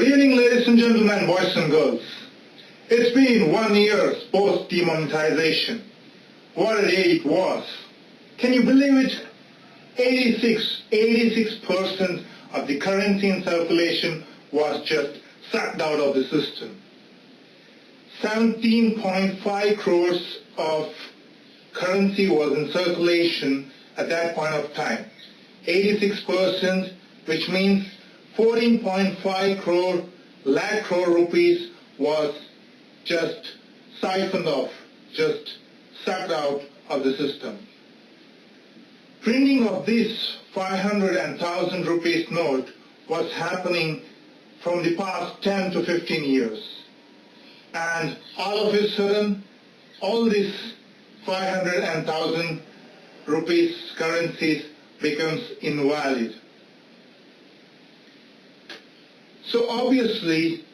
Good evening, ladies and gentlemen, boys and girls. It's been 1 year post-demonetization. What a day it was. Can you believe it? 86% of the currency in circulation was just sucked out of the system. 17.5 crores of currency was in circulation at that point of time. 86%, which means 14.5 lakh crore rupees was just siphoned off, just sucked out of the system. Printing of this 500 and 1000 rupees note was happening from the past 10 to 15 years. And all of a sudden, all these 500 and 1000 rupees currencies becomes invalid. So obviously,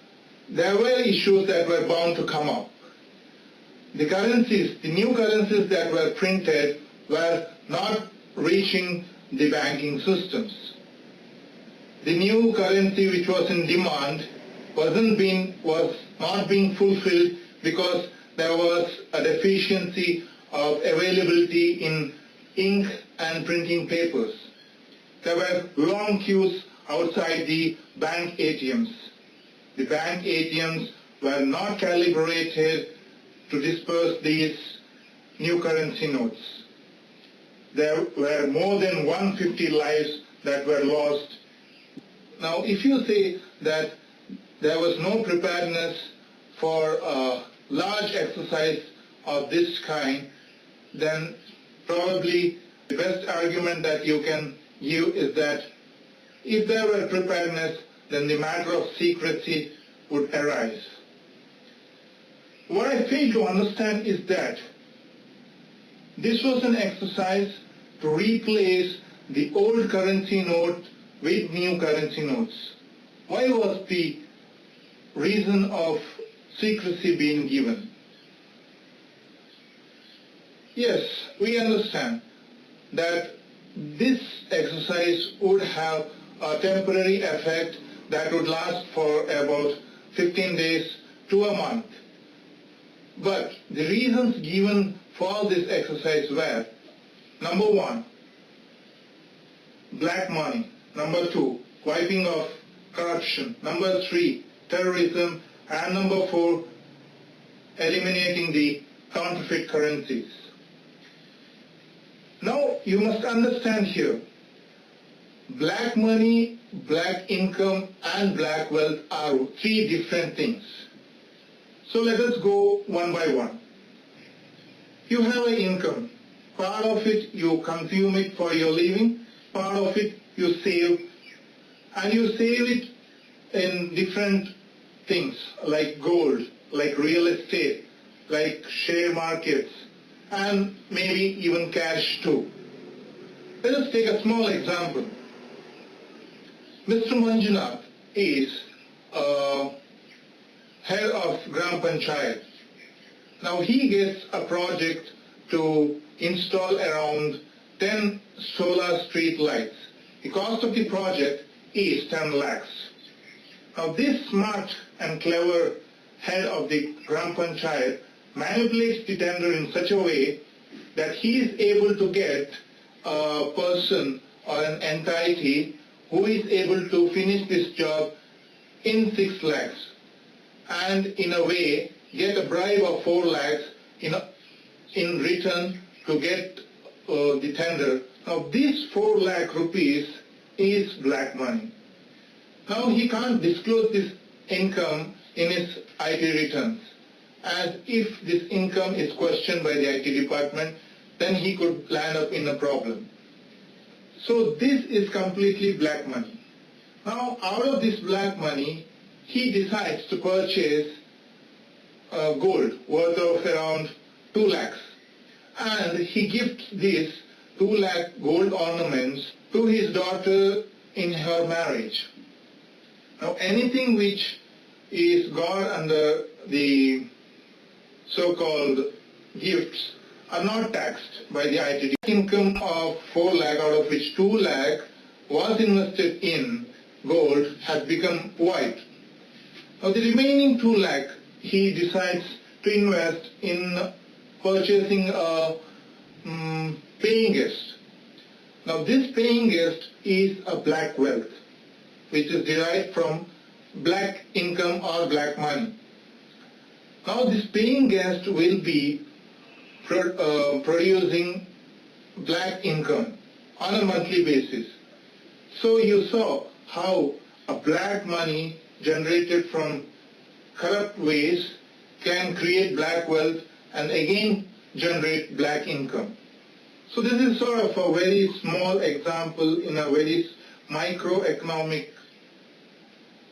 there were issues that were bound to come up. The new currencies that were printed were not reaching the banking systems. The new currency which was in demand was not being fulfilled because there was a deficiency of availability in ink and printing papers. There were long queues outside the bank ATMs. The bank ATMs were not calibrated to disperse these new currency notes. There were more than 150 lives that were lost. Now, if you say that there was no preparedness for a large exercise of this kind, then probably the best argument that you can give is that if there were preparedness, then the matter of secrecy would arise. What I fail to understand is that this was an exercise to replace the old currency note with new currency notes. Why was the reason of secrecy being given? Yes, we understand that this exercise would have a temporary effect that would last for about 15 days to a month. But the reasons given for this exercise were: number 1, black money; number 2, wiping off corruption; number 3, terrorism; and number 4, eliminating the counterfeit currencies. Now you must understand here, black money, black income and black wealth are 3 different things. So let us go one by one. You have an income. Part of it you consume it for your living, part of it you save, and you save it in different things like gold, like real estate, like share markets, and maybe even cash too. Let us take a small example. Mr. Manjunath is head of Gram Panchayat. Now he gets a project to install around 10 solar street lights. The cost of the project is 10 lakhs. Now this smart and clever head of the Gram Panchayat manipulates the tender in such a way that he is able to get a person or an entity who is able to finish this job in 6 lakhs and in a way get a bribe of 4 lakhs in return to get the tender. Now this 4 lakh rupees is black money. Now he can't disclose this income in his IT returns, as if this income is questioned by the IT department, then he could land up in a problem. So this is completely black money. Now out of this black money, he decides to purchase gold worth of around 2 lakhs. And he gifts these 2 lakh gold ornaments to his daughter in her marriage. Now anything which is gone under the so-called gifts are not taxed by the ITD. Income of 4 lakh, out of which 2 lakh was invested in gold, has become white. Now the remaining 2 lakh he decides to invest in purchasing a paying guest. Now this paying guest is a black wealth which is derived from black income or black money. Now this paying guest will be producing black income on a monthly basis. So you saw how a black money generated from corrupt ways can create black wealth and again generate black income. So this is sort of a very small example in a very microeconomic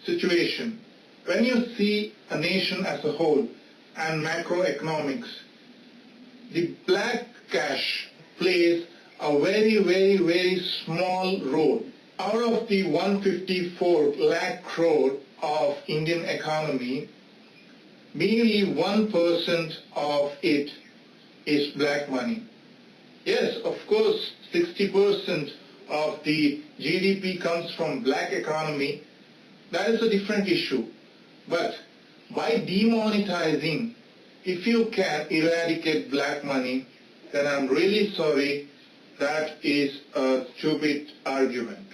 situation. When you see a nation as a whole and macroeconomics, the black cash plays a very small role. Out of the 154 lakh crore of Indian economy, merely 1% of it is black money. Yes, of course, 60% of the GDP comes from black economy. That is a different issue. But by demonetizing, if you can eradicate black money, then I'm really sorry, that is a stupid argument.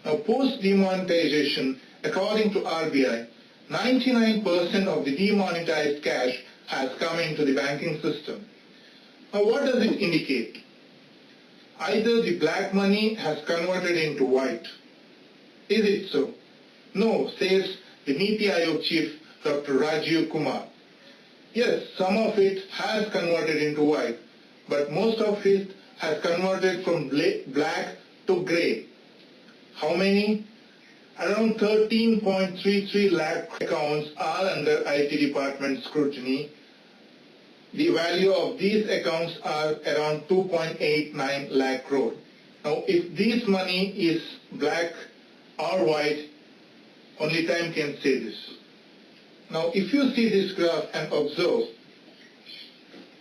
Now, post-demonetization, according to RBI, 99% of the demonetized cash has come into the banking system. Now, what does it indicate? Either the black money has converted into white. Is it so? No, says the Niti Aayog chief, Dr. Rajiv Kumar. Yes, some of it has converted into white, but most of it has converted from black to grey. How many? Around 13.33 lakh accounts are under IT department scrutiny. The value of these accounts are around 2.89 lakh crore. Now, if this money is black or white, only time can say this. Now, if you see this graph and observe,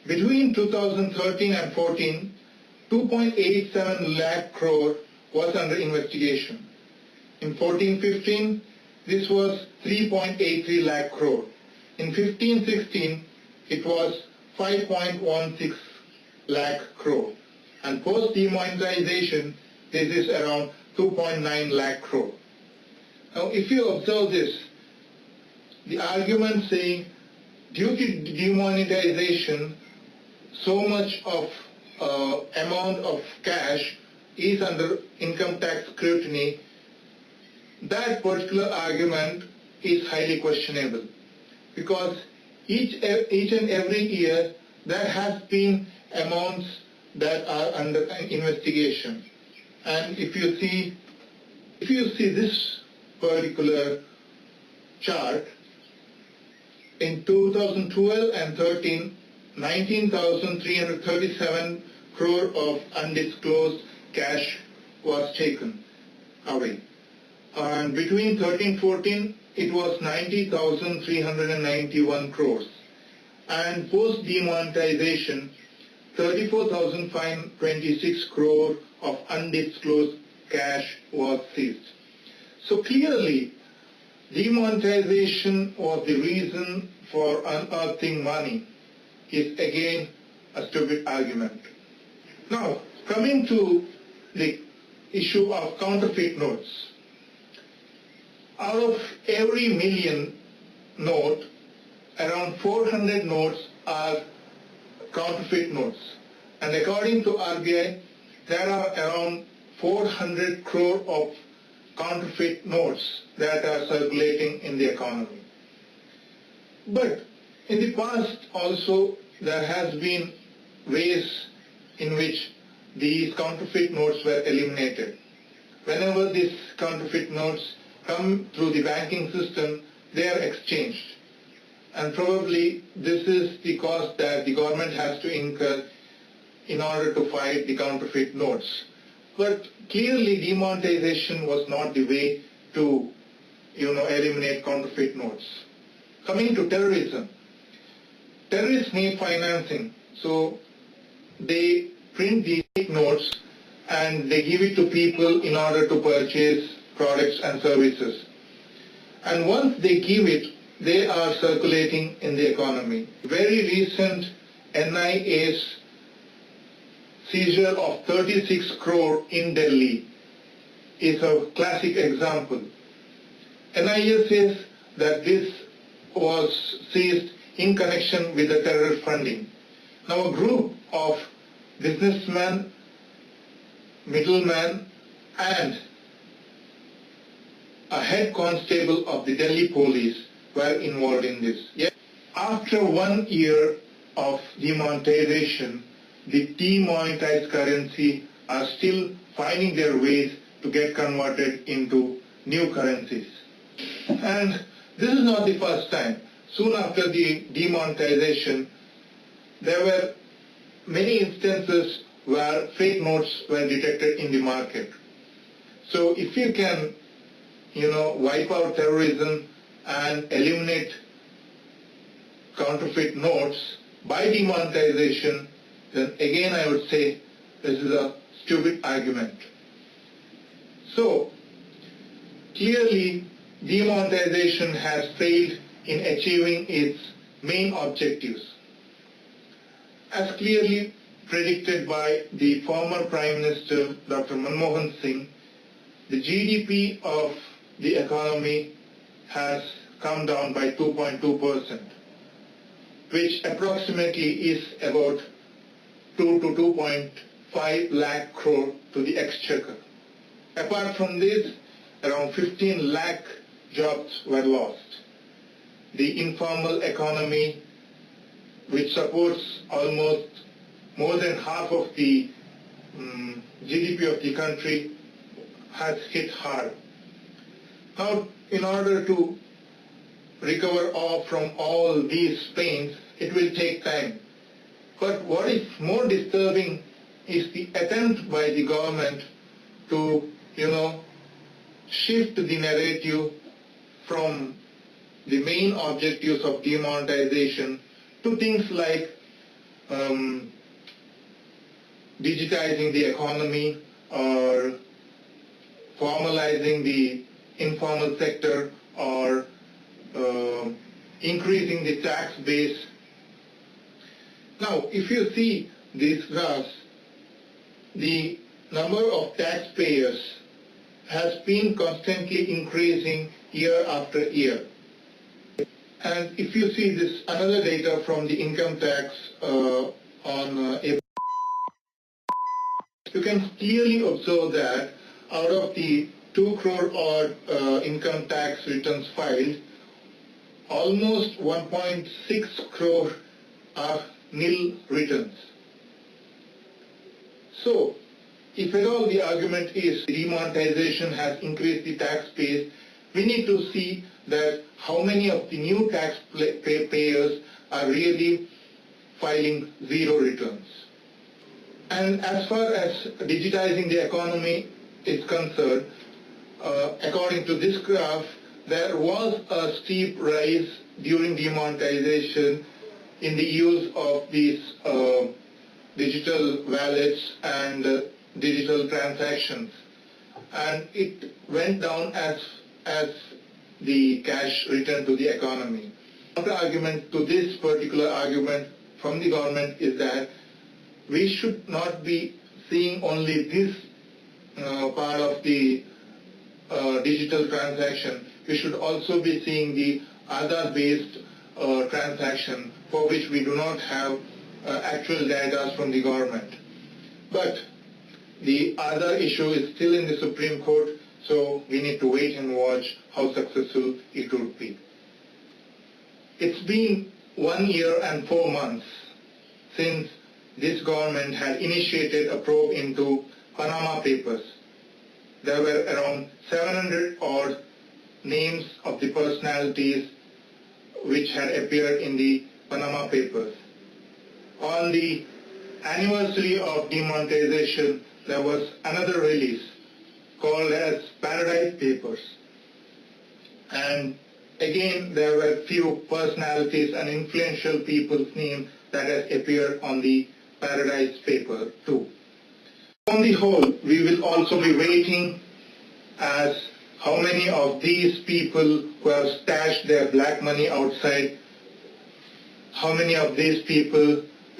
between 2013 and 14, 2.87 lakh crore was under investigation. In 14-15, this was 3.83 lakh crore. In 15-16, it was 5.16 lakh crore. And post-demonetization, this is around 2.9 lakh crore. Now, if you observe this, the argument saying due to demonetization, so much of amount of cash is under income tax scrutiny, that particular argument is highly questionable, because each and every year there has been amounts that are under investigation. And if you see this particular chart, in 2012 and 13, 19,337 crore of undisclosed cash was taken away. And between 13-14, it was 90,391 crores. And post-demonetization, 34,526 crore of undisclosed cash was seized. So clearly, demonetization was the reason for unearthing money is again a stupid argument. Now, coming to the issue of counterfeit notes. Out of every million note, around 400 notes are counterfeit notes. And according to RBI, there are around 400 crore of counterfeit notes that are circulating in the economy. But in the past also, there has been ways in which these counterfeit notes were eliminated. Whenever these counterfeit notes come through the banking system, they are exchanged. And probably this is the cost that the government has to incur in order to fight the counterfeit notes. But clearly demonetization was not the way to eliminate counterfeit notes. Coming to terrorism. Terrorists need financing, so they print these fake notes and they give it to people in order to purchase products and services. And once they give it, they are circulating in the economy. Very recent NIA's seizure of 36 crore in Delhi is a classic example. NIA says that this was seized in connection with the terror funding. Now a group of businessmen, middlemen and a head constable of the Delhi police were involved in this. Yet, after 1 year of demonetization, the demonetized currency are still finding their ways to get converted into new currencies. And this is not the first time. Soon after the demonetization, there were many instances where fake notes were detected in the market. So if you can, wipe out terrorism and eliminate counterfeit notes by demonetization, then again I would say this is a stupid argument. So clearly demonetization has failed in achieving its main objectives. As clearly predicted by the former Prime Minister Dr. Manmohan Singh, the GDP of the economy has come down by 2.2%, which approximately is about 2 to 2.5 lakh crore to the exchequer. Apart from this, around 15 lakh jobs were lost. The informal economy, which supports almost more than half of the GDP of the country, has hit hard. Now, in order to recover from all these pains, it will take time. But what is more disturbing is the attempt by the government to, shift the narrative from the main objectives of demonetization to things like digitizing the economy or formalizing the informal sector or increasing the tax base. Now, if you see these graphs, the number of taxpayers has been constantly increasing year after year. And if you see this another data from the income tax on April, you can clearly observe that out of the 2 crore odd income tax returns filed, almost 1.6 crore are nil returns. So, if at all the argument is demonetization has increased the tax base, we need to see that how many of the new tax payers are really filing zero returns. And as far as digitizing the economy is concerned, according to this graph, there was a steep rise during demonetization in the use of these digital wallets and digital transactions, and it went down as the cash returned to the economy. Another argument to this particular argument from the government is that we should not be seeing only this part of the digital transaction. We should also be seeing the Aadhaar-based transaction for which we do not have actual data from the government. But the Aadhaar issue is still in the Supreme Court, so we need to wait and watch how successful it would be. It's been 1 year and 4 months since this government had initiated a probe into Panama Papers. There were around 700 odd names of the personalities which had appeared in the Panama Papers. On the anniversary of demonetization, there was another release called as Paradise Papers. And again, there were few personalities and influential people's names that has appeared on the Paradise Paper too. On the whole, we will also be waiting as how many of these people who have stashed their black money outside, how many of these people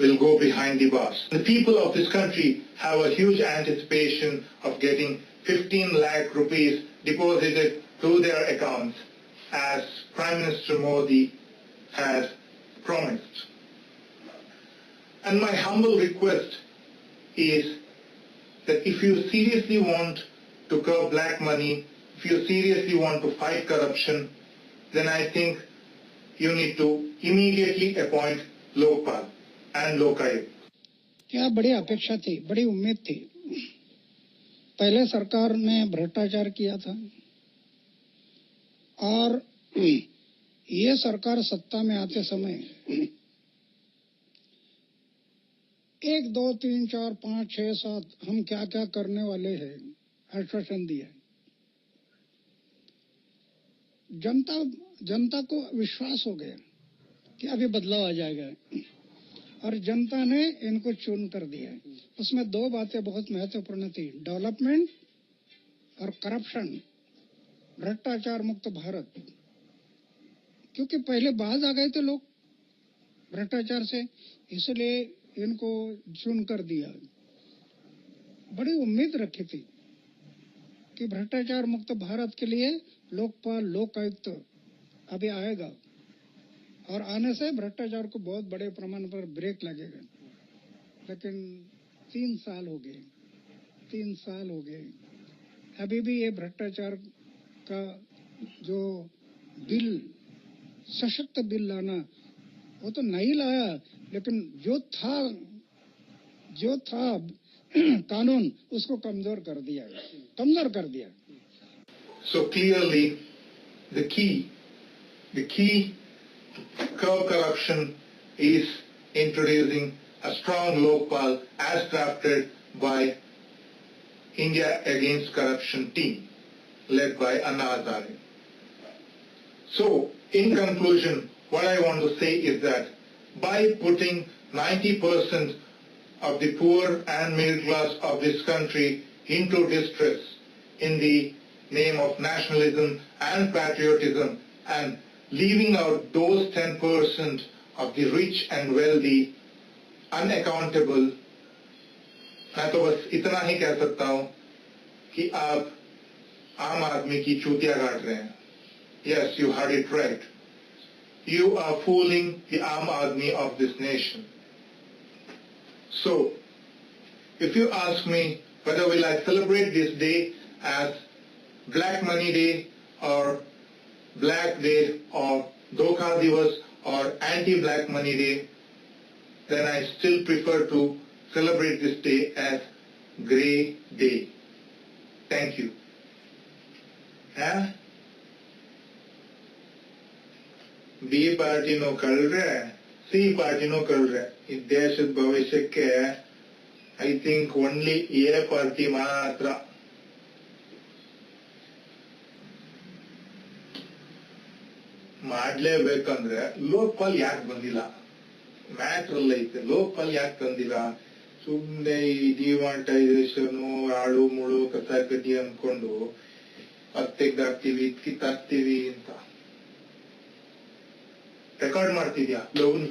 will go behind the bars? The people of this country have a huge anticipation of getting 15 lakh rupees deposited to their accounts as Prime Minister Modi has promised. And my humble request is that if you seriously want to curb black money, if you seriously want to fight corruption, then I think you need to immediately appoint Lokpal and Lokayuk. क्या बड़ी अपेक्षा थी, बड़ी उम्मीद थी। पहले सरकार ने भ्रष्टाचार किया था और ये सरकार सत्ता में आते समय 1, 2, 3, 4, 5, 6, 7 हम क्या क्या करने वाले हैं आश्वासन दिया। जनता को विश्वास हो गया कि अभी बदलाव आ जाएगा और जनता ने इनको चुन कर दिया। उसमें 2 बातें बहुत महत्वपूर्ण थी, डेवलपमेंट और करप्शन, भ्रष्टाचार मुक्त भारत। क्योंकि पहले बाज आ गए थे लोग भ्रष्टाचार से, इसलिए इनको चुन कर दिया। बड़ी उम्मीद रखी थी कि भ्रष्टाचार मुक्त भारत के लिए लोकपाल लोकायुक्त अभी आएगा और आने से भ्रष्टाचार को बहुत बड़े पैमाने पर ब्रेक लगेगा। लेकिन 3 साल हो गए, 3 साल हो गए, अभी भी ये भ्रष्टाचार का जो बिल, सशक्त बिल लाना, वो तो नहीं लाया, लेकिन जो था कानून उसको कमजोर कर दिया। So clearly, the key to curb corruption is introducing a strong Lokpal as drafted by India Against Corruption team led by Anna Hazare. So, in conclusion, what I want to say is that by putting 90% of the poor and middle class of this country into distress in the name of nationalism and patriotism and leaving out those 10% of the rich and wealthy unaccountable, मैं तो बस इतना ही कह सकता हूँ कि आप आम आदमी की चूतिया काट रहे हैं। Yes, you heard it right. You are fooling the Aam Aadmi of this nation. So, if you ask me whether will I celebrate this day as Black Money Day or Black Day or Dhokha Divas or Anti-Black Money Day, then I still prefer to celebrate this day as Grey Day. Thank you. बी party नो कल रहे, सी party नो कल रहे, देश भविष्य के I think only A party मात्र ಮಾಡಲೇಬೇಕಂದ್ರೆ ಲೋಕಪಾಲ್ ಯಾಕೆ ಬಂದಿಲ್ಲ ಮ್ಯಾಟರ್ ಅಲ್ಲ ಐತೆ ಲೋಕಪಾಲ್ ಯಾಕೆ ತಂದಿಲ್ಲ ಸುಮ್ಮನೆ ಈ ಡಿಮಾನಿಟೈಸೇಷನ್ ಆಳು ಮುಳು ಕಸ ಕಡ್ಡಿ ಅನ್ಕೊಂಡು ತೆಗ್ದಾಕ್ತಿವಿ ಕಿತ್ತಾಕ್ತಿವಿ ಅಂತ ರೆಕಾರ್ಡ್ ಮಾಡ್ತಿದ್ಯಾ ಲೋನ್